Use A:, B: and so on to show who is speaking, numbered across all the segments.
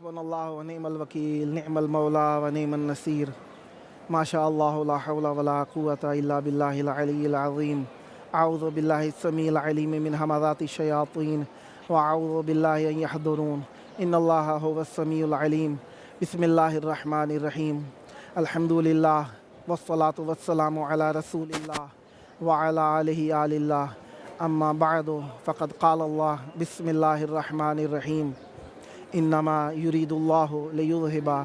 A: हस्बुनल्लाह व निअमल वकील निअमल मौला व निअमन नसीर माशाअल्लाह ला हौला वला कुव्वता इल्ला बिल्लाहिल अलिय्यिल अज़ीम अऊज़ु बिल्लाहि समीइल अलीम मिन हमाज़ाति शयातीन व अऊज़ु बिल्लाहि अन यहदुरून इन्नल्लाहा हुवस समीउल अलीम बिस्मिल्लाहिर रहमानिर रहीम अल्हम्दुलिल्लाह वस्सलातु वस्सलामु अला रसूलिल्लाह व अला आलिहि आलिल्लाह अम्मा बअदु फ़क़द क़ालल्लाह बिस्मिल्लाहिर रहमानिर रहीम इन्नमा युरीदुल्लाहु लियुज़हिबा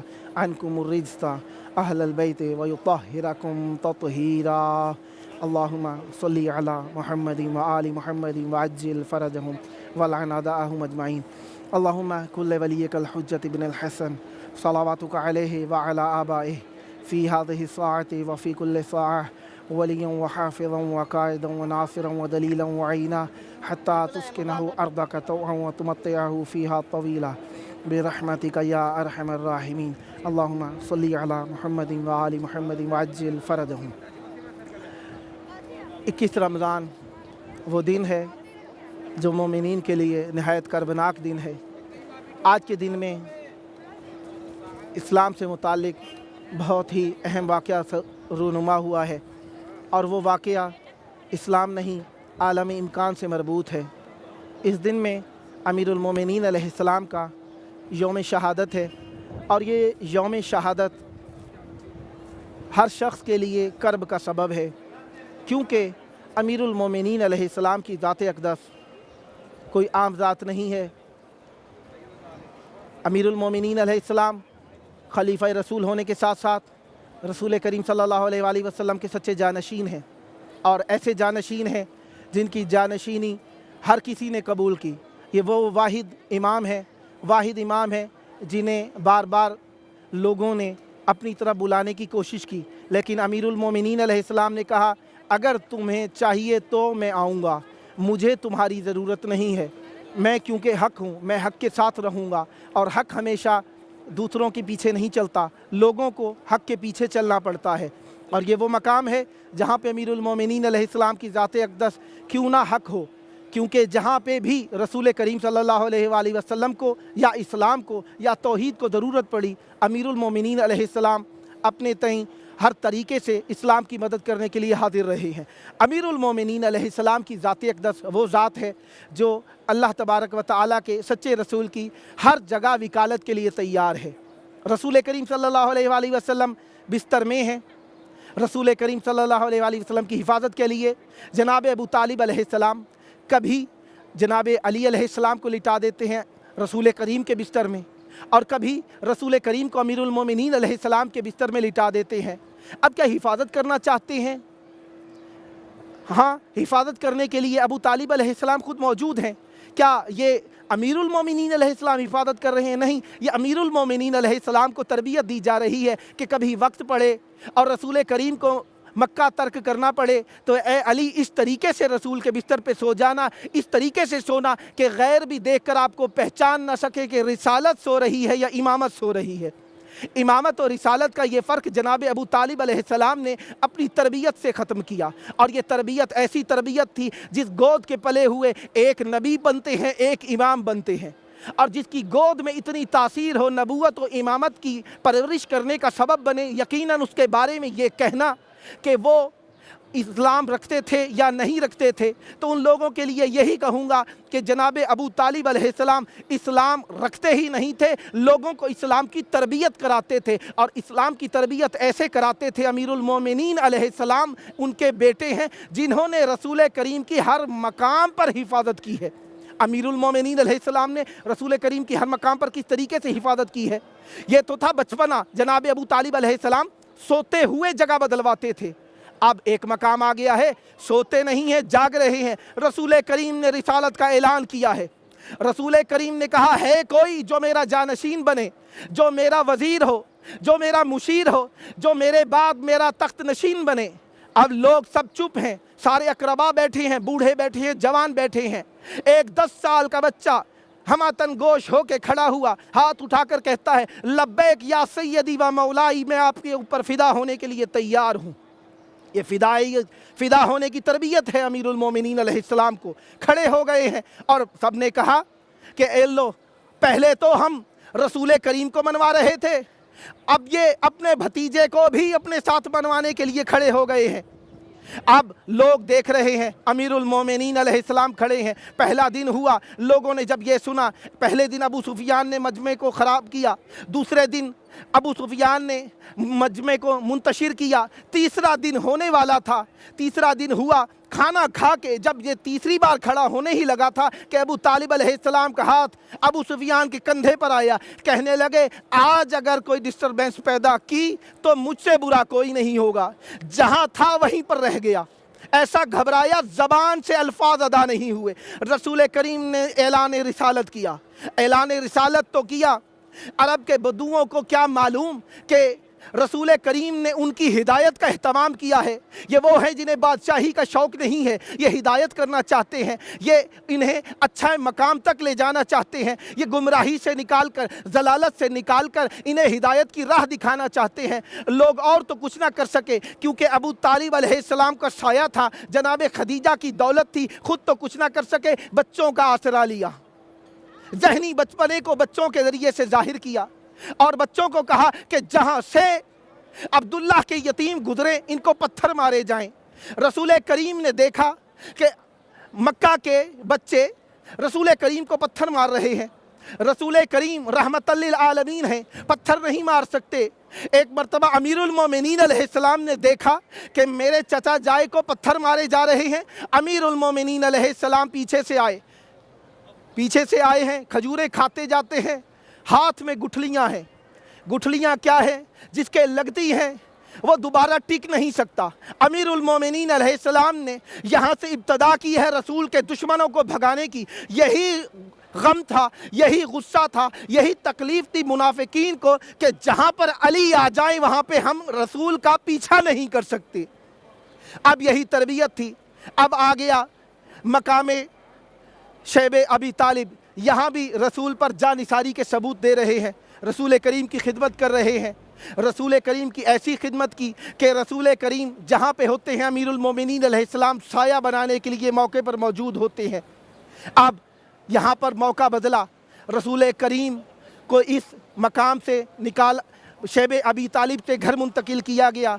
A: अन्कुमुर रिज्सा अहलल बैति व युत्तहिरकुम तत्हीरा अल्लाहुम्मा सल्लि अला मुहम्मदिन व आलि मुहम्मदिन व अज्जिल फ़रजहुम वलअन अदाअहुम अजमईन अल्लाहुम्मा कुल्लि वलिय्यिकल हुज्जत इब्नुल हसन सलावातुका अलैहि व अला आबाइहि फ़ी हाज़िहि स्साअति व फ़ी कुल्लि स्साअह वलिय्यन व हाफ़िज़न व काइदन व नासिरन व दलीलन व अईना हत्ता तुस्किनहु अर्दक तौअन व तुमत्तिअहु फ़ीहा तवीला बिरहमतिका या अरहमर राहिमीन अल्लाहुम्मा सल्लि अला मुहम्मदिन व आलि मुहम्मदिन व अज्जिल फ़रजहुम। 21 रमज़ान वो दिन है जो मोमिनीन के लिए नहायत कर्बनाक दिन है। आज के दिन में इस्लाम से मुताल्लिक़ बहुत ही अहम वाक़या रूनुमा हुआ है और वो वाक़या इस्लाम नहीं आलमी इम्कान से मरबूत है। इस दिन में अमीरुल मोमिनीन अलैहिस्सलाम का यौम शहादत है और ये यौम शहादत हर शख्स के लिए कर्ब का सबब है, क्योंकि अमीरुल मोमिनीन अलैहिस्सलाम की ज़ात अक़दस कोई आम ज़ात नहीं है। अमीरुल मोमिनीन अलैहिस्सलाम खलीफा रसूल होने के साथ साथ रसूल करीम सल्लल्लाहु अलैहि वसल्लम के सच्चे जानशीन हैं और ऐसे जानशीन हैं जिनकी जानशीनी हर किसी ने कबूल की। ये वो वाहिद इमाम है जिन्हें बार बार लोगों ने अपनी तरफ बुलाने की कोशिश की, लेकिन अमीरुल मोमिनीन अलैहिस्सलाम ने कहा अगर तुम्हें चाहिए तो मैं आऊँगा, मुझे तुम्हारी ज़रूरत नहीं है। मैं क्योंकि हक़ हूँ, मैं हक़ के साथ रहूँगा और हक़ हमेशा दूसरों के पीछे नहीं चलता, लोगों को हक़ के पीछे चलना पड़ता है। और ये वो मकाम है जहाँ पे अमीरुल मोमिनीन अलैहिस्सलाम की ज़ात अक़दस क्यों ना हक़ हो, क्योंकि जहाँ पे भी रसूल करीम सल्लल्लाहु अलैहि वसल्लम को या इस्लाम को या तौहीद को ज़रूरत पड़ी, अमीरुल मोमिनीन अलैहिस्सलाम अपने तईं हर तरीके से इस्लाम की मदद करने के लिए हाजिर रहे हैं। अमीरुल मोमिनीन अलैहिस्सलाम की ज़ात अक़दस वो ज़ात है जो अल्लाह तबारक व तआला के सच्चे रसूल की हर जगह वकालत के लिए तैयार है। रसूल करीम सल्लल्लाहु अलैहि वसल्लम बिस्तर में हैं, रसूल करीम सल्लल्लाहु अलैहि वसल्लम की हिफाजत के लिए जनाब अबू तालिब अलैहिस्सलाम कभी जनाब अली अलैहिस्सलाम को लिटा देते हैं रसूल करीम के बिस्तर में और कभी रसूल करीम को अमीरुल मोमिनीन अलैहिस्सलाम के बिस्तर में लिटा देते हैं। अब क्या हिफाजत करना चाहते हैं? हाँ, हिफाजत करने के लिए अबू तालिब अलैहिस्सलाम खुद मौजूद हैं। क्या ये अमीरुल मोमिनीन अलैहिस्सलाम हिफाजत कर रहे हैं? नहीं, ये अमीरुल मोमिनीन अलैहिस्सलाम को तरबियत दी जा रही है कि कभी वक्त पड़े और रसूल करीम को मक्का तर्क करना पड़े तो ए अली इस तरीके से रसूल के बिस्तर पे सो जाना, इस तरीके से सोना कि गैर भी देखकर आपको पहचान ना सके कि रिसालत सो रही है या इमामत सो रही है। इमामत और रिसालत का ये फ़र्क जनाब अबू तालिब अलैहिस्सलाम ने अपनी तरबियत से ख़त्म किया और ये तरबियत ऐसी तरबियत थी जिस गोद के पले हुए एक नबी बनते हैं, एक इमाम बनते हैं, और जिसकी गोद में इतनी तासीर हो, नबूवत और इमामत की परवरिश करने का सबब बने। यकीनन उसके बारे में ये कहना कि वो इस्लाम रखते थे या नहीं रखते थे, तो उन लोगों के लिए यही कहूँगा कि जनाब अबू तालिब अलैहिस्सलाम इस्लाम रखते ही नहीं थे, लोगों को इस्लाम की तरबियत कराते थे और इस्लाम की तरबियत ऐसे कराते थे। अमीरुल मोमिनीन अलैहिस्सलाम उनके बेटे हैं जिन्होंने रसूल करीम की हर मकाम पर हिफाजत की है। अमीरुल मोमिनीन अलैहिस्सलाम ने रसूल करीम की हर मकाम पर किस तरीके से हिफाजत की है? ये तो था बचपना, जनाब अबू तालिब अलैहिस्सलाम सोते हुए जगह बदलवाते थे। अब एक मकाम आ गया है, सोते नहीं हैं, जाग रहे हैं। रसूल करीम ने रिसालत का ऐलान किया है। रसूल करीम ने कहा है कोई जो मेरा जानशीन बने, जो मेरा वज़ीर हो, जो मेरा मुशीर हो, जो मेरे बाद मेरा तख्त नशीन बने। अब लोग सब चुप हैं, सारे अकरबा बैठे हैं, बूढ़े बैठे हैं, जवान बैठे हैं। एक 10 साल का बच्चा हमातन गोश होके खड़ा हुआ, हाथ उठाकर कहता है लब्बैक या सैयदी व मौलाई, मैं आपके ऊपर फ़िदा होने के लिए तैयार हूँ। ये फ़िदा होने की तरबियत है अमीरुल मोमिनीन अलैहिस्सलाम को। खड़े हो गए हैं और सब ने कहा कि ए लो, पहले तो हम रसूल करीम को मनवा रहे थे, अब ये अपने भतीजे को भी अपने साथ मनवाने के लिए खड़े हो गए हैं। अब लोग देख रहे हैं, अमीरुल मोमिनीन अलैहिस्सलाम खड़े हैं। पहला दिन हुआ, लोगों ने जब ये सुना, पहले दिन अबू सुफियान ने मजमे को ख़राब किया, दूसरे दिन अबू सुफियान ने मजमे को मुंतशिर किया, तीसरा दिन होने वाला था। तीसरा दिन हुआ, खाना खा के जब ये तीसरी बार खड़ा होने ही लगा था कि अबू तालिब अलैहिस्सलाम का हाथ अबू सुफियान के कंधे पर आया। कहने लगे, आज अगर कोई डिस्टर्बेंस पैदा की तो मुझसे बुरा कोई नहीं होगा। जहाँ था वहीं पर रह गया, ऐसा घबराया, ज़बान से अल्फाज अदा नहीं हुए। रसूल करीम ने ऐलान रिसालत किया। ऐलान रिसालत तो किया, अरब के बदुओं को क्या मालूम कि रसूल करीम ने उनकी हिदायत का एहतमाम किया है। ये वो हैं जिन्हें बादशाही का शौक़ नहीं है, ये हिदायत करना चाहते हैं, ये इन्हें अच्छा मकाम तक ले जाना चाहते हैं, ये गुमराही से निकाल कर, जलालत से निकाल कर इन्हें हिदायत की राह दिखाना चाहते हैं। लोग और तो कुछ ना कर सके, क्योंकि अबू तालिब अलैहिस्सलाम का साया था, जनाब खदीजा की दौलत थी, खुद तो कुछ ना कर सके, बच्चों का आसरा लिया, ज़हनी बचपने को बच्चों के ज़रिए से जाहिर किया और बच्चों को कहा कि जहाँ से अब्दुल्लाह के यतीम गुजरे इनको पत्थर मारे जाएं। रसूल करीम ने देखा कि मक्का के बच्चे रसूल करीम को पत्थर मार रहे हैं। रसूल करीम रहमतल लिल आलमीन हैं, पत्थर नहीं मार सकते। एक मरतबा अमीरुल मोमिनीन अलैहिस्सलाम ने देखा कि मेरे चचा जाए को पत्थर मारे जा रहे हैं। अमीरुल मोमिनीन अलैहिस्सलाम पीछे से आए हैं, खजूरें खाते जाते हैं, हाथ में गुठलियाँ हैं। गुठलियाँ क्या है? जिसके लगती हैं वो दोबारा टिक नहीं सकता। अमीरुल मोमिनीन अलैहिस्सलाम ने यहाँ से इब्तदा की है रसूल के दुश्मनों को भगाने की। यही गम था, यही गुस्सा था, यही तकलीफ़ थी मुनाफिकीन को कि जहाँ पर अली आ जाए वहाँ पे हम रसूल का पीछा नहीं कर सकते। अब यही तरबियत थी। अब आ गया मकामे शैबे अबी तालिब, यहाँ भी रसूल पर जानिसारी के सबूत दे रहे हैं, रसूल करीम की खिदमत कर रहे हैं। रसूल करीम की ऐसी खिदमत की कि रसूल करीम जहाँ पे होते हैं अमीरुल मोमिनीन अलैहिस्सलाम साया बनाने के लिए मौके पर मौजूद होते हैं। अब यहाँ पर मौका बदला, रसूल करीम को इस मकाम से निकाल शैबे अबी तालिब से घर मुंतकिल किया गया।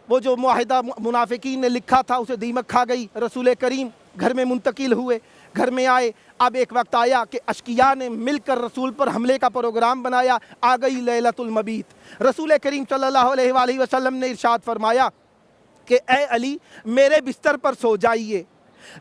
A: वो जो मुआहिदा मुनाफिकीन ने लिखा था उसे दीमक खा गई। रसूल करीम घर में मुंतकिल हुए, घर में आए। अब एक वक्त आया कि अशकिया ने मिलकर रसूल पर हमले का प्रोग्राम बनाया। आ गई लैलतुल मबीत। रसूल करीम सल्लल्लाहु अलैहि वसल्लम ने इरशाद फरमाया कि ए अली, मेरे बिस्तर पर सो जाइए,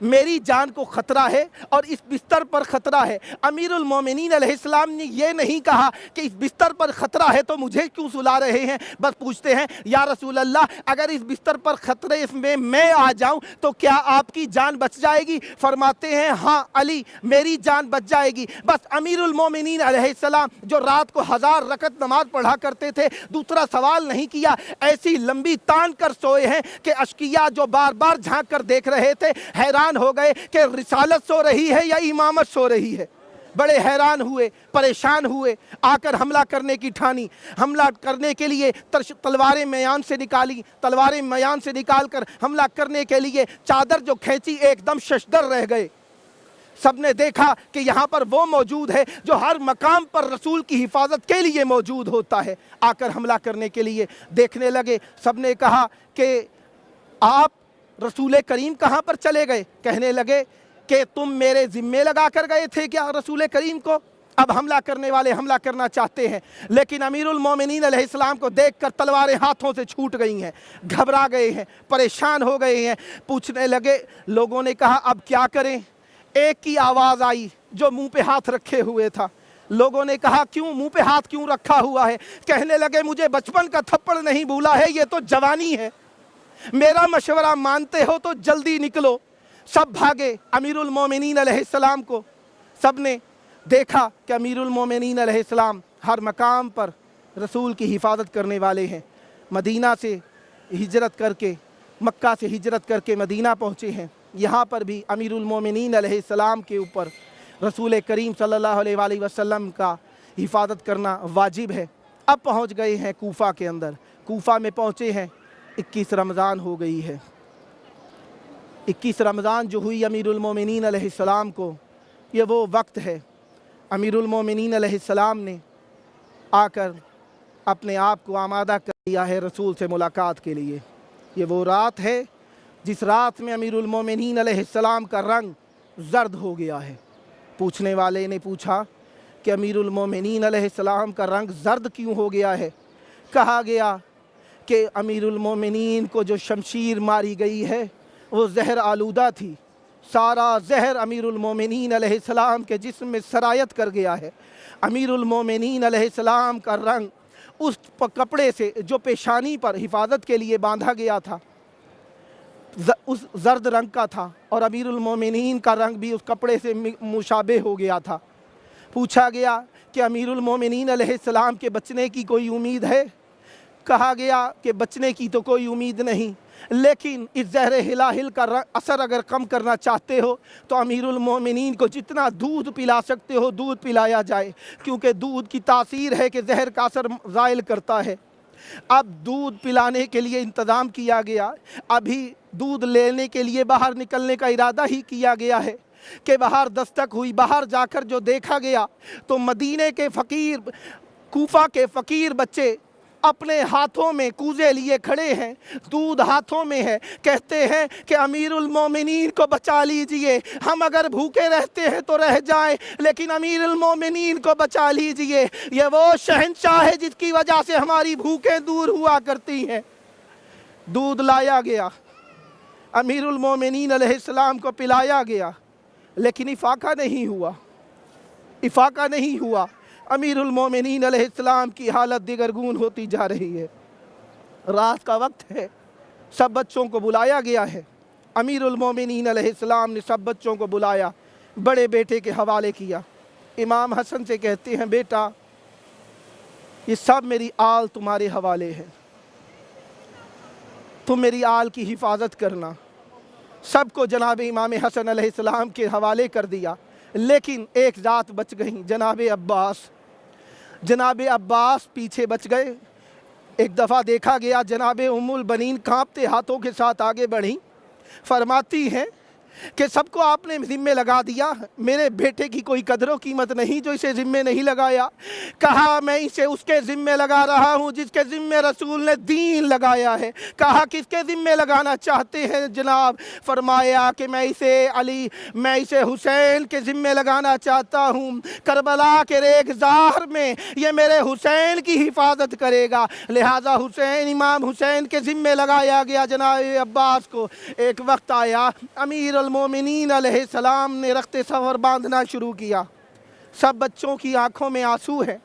A: मेरी जान को ख़तरा है और इस बिस्तर पर ख़तरा है। अमीरुल मोमिनीन अलैहिस्सलाम ने ये नहीं कहा कि इस बिस्तर पर ख़तरा है तो मुझे क्यों सुला रहे हैं, बस पूछते हैं या रसूल अल्लाह, अगर इस बिस्तर पर ख़तरे इसमें मैं आ जाऊं तो क्या आपकी जान बच जाएगी? फरमाते हैं हाँ अली, मेरी जान बच जाएगी। बस अमीरुल मोमिनीन अलैहिस्सलाम जो रात को 1000 रकत नमाज पढ़ा करते थे, दूसरा सवाल नहीं किया, ऐसी लंबी तान कर सोए हैं कि अशकिया जो बार बार झांक कर देख रहे थे हैरान हो गए कि रिसालत सो रही है या इमामत सो रही है। बड़े हैरान हुए, परेशान हुए, आकर हमला करने की ठानी। हमला करने के लिए तलवारें मयान से निकाली, तलवारें मयान से निकालकर हमला करने के लिए चादर जो खींची एकदम शशदर रह गए। सबने देखा कि यहाँ पर वो मौजूद है जो हर मकाम पर रसूल की हिफाजत के लिए मौजूद होता है। आकर हमला करने के लिए देखने लगे। सबने कहा कि आप रसूल करीम कहाँ पर चले गए? कहने लगे कि तुम मेरे ज़िम्मे लगा कर गए थे क्या रसूल करीम को? अब हमला करने वाले हमला करना चाहते हैं, लेकिन अमीरुल मोमिनीन अलैहिस्सलाम को देखकर तलवारें हाथों से छूट गई हैं, घबरा गए हैं, परेशान हो गए हैं। पूछने लगे, लोगों ने कहा अब क्या करें? एक की आवाज़ आई जो मुंह पे हाथ रखे हुए था। लोगों ने कहा क्यों मुंह पे हाथ क्यों रखा हुआ है? कहने लगे मुझे बचपन का थप्पड़ नहीं भूला है, ये तो जवानी है, मेरा मशवरा मानते हो तो जल्दी निकलो। सब भागे अमीरुल मोमिनीन अलैहिस्सलाम को। सब ने देखा कि अमीरुल मोमिनीन अलैहिस्सलाम हर मकाम पर रसूल की हिफाजत करने वाले हैं। मदीना से हिजरत करके, मक्का से हिजरत करके मदीना पहुँचे हैं। यहाँ पर भी अमीरुल मोमिनीन अलैहिस्सलाम के ऊपर रसूल करीम सल्लल्लाहु अलैहि वसल्लम का हिफाजत करना वाजिब है। अब पहुँच गए हैं कूफा के अंदर। कूफा में पहुँचे हैं, 21 रमज़ान हो गई है। 21 रमज़ान जो हुई अमीरुल मोमिनीन अलैहिस्सलाम को, ये वो वक्त है। अमीरुल मोमिनीन अलैहिस्सलाम ने آ کر اپنے آپ کو آمادہ کر دیا ہے رسول سے ملاقات کے لیے۔ یہ وہ رات ہے جس رات میں امیر المومنین علیہ السلام کا رنگ زرد ہو گیا ہے۔ پوچھنے والے نے پوچھا کہ امیر المومنین علیہ السلام کا رنگ زرد کیوں ہو گیا ہے؟ کہا گیا کہ امیر المومنین کو جو شمشیر ماری گئی ہے وہ زہر آلودہ تھی، سارا زہر امیر المومنین علیہ السلام کے جسم میں سرایت کر گیا ہے۔ امیر المومنین علیہ السلام کا رنگ اس کپڑے سے جو پیشانی پر حفاظت کے لیے باندھا گیا تھا اس زرد رنگ کا تھا، اور امیر المومنین کا رنگ بھی اس کپڑے سے مشابہ ہو گیا تھا۔ پوچھا گیا کہ امیر المومنین علیہ السلام کے بچنے کی کوئی امید ہے؟ کہا گیا کہ بچنے کی تو کوئی امید نہیں، لیکن اس زہر ہلاہل کا اثر اگر کم کرنا چاہتے ہو تو امیر المومنین کو جتنا دودھ پلا سکتے ہو دودھ پلایا جائے، کیونکہ دودھ کی تاثیر ہے کہ زہر کا اثر زائل کرتا ہے۔ اب دودھ پلانے کے لیے انتظام کیا گیا۔ ابھی دودھ لینے کے لیے باہر نکلنے کا ارادہ ہی کیا گیا ہے کہ باہر دستک ہوئی۔ باہر جا کر جو دیکھا گیا تو مدینے کے فقیر، کوفہ کے فقیر بچے اپنے ہاتھوں میں کوزے لیے کھڑے ہیں، دودھ ہاتھوں میں ہے، کہتے ہیں کہ امیر المومنین کو بچا لیجئے، ہم اگر بھوکے رہتے ہیں تو رہ جائیں لیکن امیر المومنین کو بچا لیجئے، یہ وہ شہنشاہ ہے جس کی وجہ سے ہماری بھوکیں دور ہوا کرتی ہیں۔ دودھ لایا گیا، امیر المومنین علیہ السلام کو پلایا گیا، لیکن افاقہ نہیں ہوا، افاقہ نہیں ہوا۔ امیر المومنین علیہ السلام کی حالت دیگرگون ہوتی جا رہی ہے۔ رات کا وقت ہے، سب بچوں کو بلایا گیا ہے۔ امیر المومنین علیہ السلام نے سب بچوں کو بلایا، بڑے بیٹے کے حوالے کیا۔ امام حسن سے کہتے ہیں بیٹا یہ سب میری آل تمہارے حوالے ہے، تم میری آل کی حفاظت کرنا۔ سب کو جناب امام حسن علیہ السلام کے حوالے کر دیا، لیکن ایک ذات بچ گئی، جناب عباس۔ جناب عباس پیچھے بچ گئے۔ ایک دفعہ دیکھا گیا جناب ام البنین کانپتے ہاتھوں کے ساتھ آگے بڑھی، فرماتی ہیں کہ سب کو آپ نے ذمے لگا دیا، میرے بیٹے کی کوئی قدر و قیمت نہیں جو اسے ذمے نہیں لگایا۔ کہا میں اسے اس کے ذمے لگا رہا ہوں جس کے ذمے رسول نے دین لگایا ہے۔ کہا کس کے ذمے لگانا چاہتے ہیں جناب؟ فرمایا کہ میں اسے حسین کے ذمے لگانا چاہتا ہوں، کربلا کے ریگزار میں یہ میرے حسین کی حفاظت کرے گا، لہٰذا امام حسین کے ذمے لگایا گیا جناب عباس کو۔ ایک وقت آیا امیر المومنین علیہ السلام نے رخت سفر باندھنا شروع کیا، سب بچوں کی آنکھوں میں آنسو ہیں،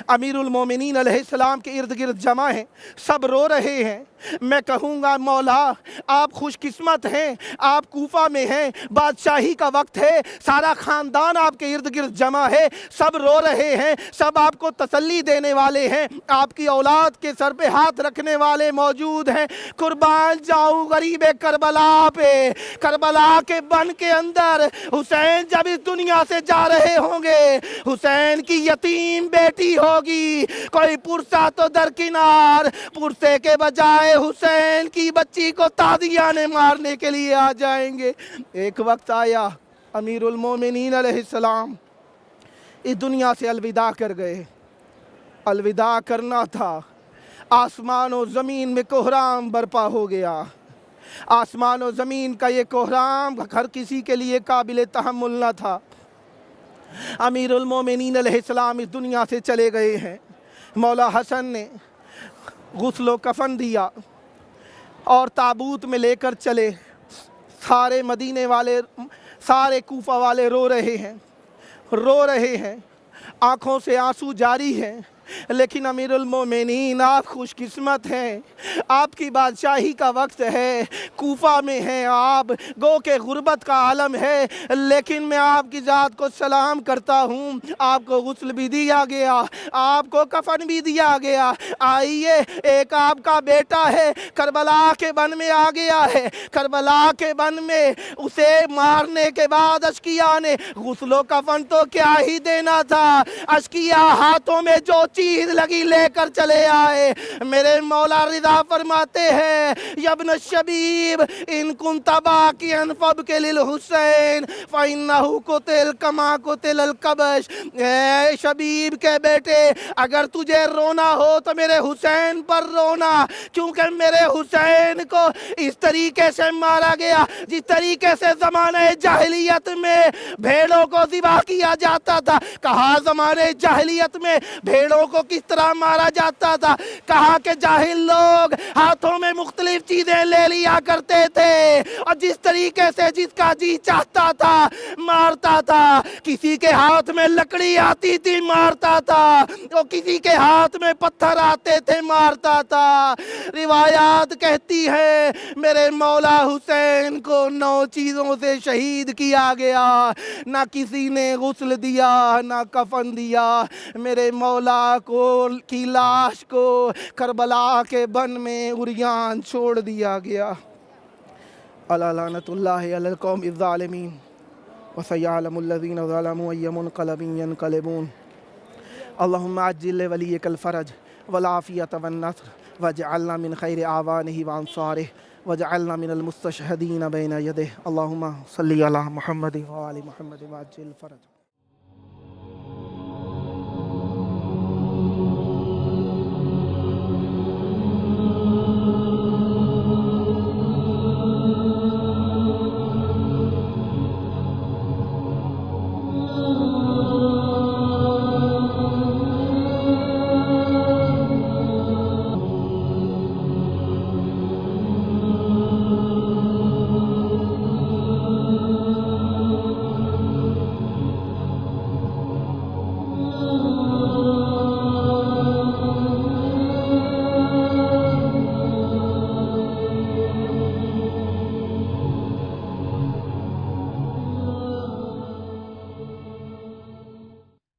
A: امیر المومنین علیہ السلام کے ارد گرد جمع ہیں، سب رو رہے ہیں۔ میں کہوں گا مولا آپ خوش قسمت ہیں، آپ کوفہ میں ہیں، بادشاہی کا وقت ہے، سارا خاندان آپ کے ارد گرد جمع ہے، سب رو رہے ہیں، سب آپ کو تسلی دینے والے ہیں، آپ کی اولاد کے سر پہ ہاتھ رکھنے والے موجود ہیں۔ قربان جاؤں غریب کربلا پہ، کربلا کے بن کے اندر حسین جب اس دنیا سے جا رہے ہوں گے، حسین کی یتیم بیٹی ہوگی، کوئی پرسہ تو درکنار، پرسے کے بجائے حسین کی بچی کو تازیانے مارنے کے لیے آ جائیں گے۔ ایک وقت آیا امیر المومنین علیہ السلام اس دنیا سے الوداع کر گئے۔ الوداع کرنا تھا، آسمان و زمین میں کوہرام برپا ہو گیا۔ آسمان و زمین کا یہ کوہرام ہر کسی کے لیے قابل تحمل نہ تھا۔ امیر المومنین علیہ السلام اس دنیا سے چلے گئے ہیں۔ مولا حسن نے غسل و کفن دیا اور تابوت میں لے کر چلے۔ سارے مدینے والے، سارے کوفہ والے رو رہے ہیں، آنکھوں سے آنسو جاری ہیں، لیکن امیر المومنین آپ خوش قسمت ہیں، آپ کی بادشاہی کا وقت ہے، کوفہ میں ہیں آپ، گو کہ غربت کا عالم ہے، لیکن میں آپ کی ذات کو سلام کرتا ہوں۔ آپ کو غسل بھی دیا گیا، آپ کو کفن بھی دیا گیا۔ آئیے، ایک آپ کا بیٹا ہے کربلا کے بن میں آ گیا ہے، کربلا کے بن میں اسے مارنے کے بعد اشقیاء نے غسل و کفن تو کیا ہی دینا تھا، اشقیاء ہاتھوں میں جو چیز لگی لے کر چلے آئے۔ میرے مولا رضا فرماتے ہیں یا ابن الشبیب ان کنت باکیا فابکی للحسین فإنہ قتل کما قتل الکبش۔ اے شبیب کے بیٹے اگر تجھے رونا ہو تو میرے حسین پر رونا، کیونکہ میرے حسین کو اس طریقے سے مارا گیا جس طریقے سے زمانہ جاہلیت میں بھیڑوں کو ذبح کیا جاتا تھا۔ کہا زمانے جاہلیت میں بھیڑوں کو کس طرح مارا جاتا تھا، کہا کہ جاہل لوگ ہاتھوں میں مختلف چیزیں لے لیا کرتے تھے اور جس طریقے سے جس کا جی چاہتا تھا مارتا تھا۔ کسی کے ہاتھ میں لکڑی آتی تھی مارتا تھا، اور کسی کے ہاتھ میں پتھر آتے تھے مارتا تھا۔ روایات کہتی ہے میرے مولا حسین کو 9 چیزوں سے شہید کیا گیا، نہ کسی نے غسل دیا نہ کفن دیا۔ میرے مولا کی لاش کو کربلا کے بن میں عریان چھوڑ دیا گیا۔ الا لعنت اللہ علی القوم الظالمین وسیعلم الذین ظلموا ای منقلب ینقلبون۔ اللہم عجل لولیک الفرج والعافیۃ والنصر واجعلنا من خیر اعوانہ وانصارہ واجعلنا من المستشہدین بین یدہ۔ اللہم صلی علی محمد وآل محمد وعجل فرج۔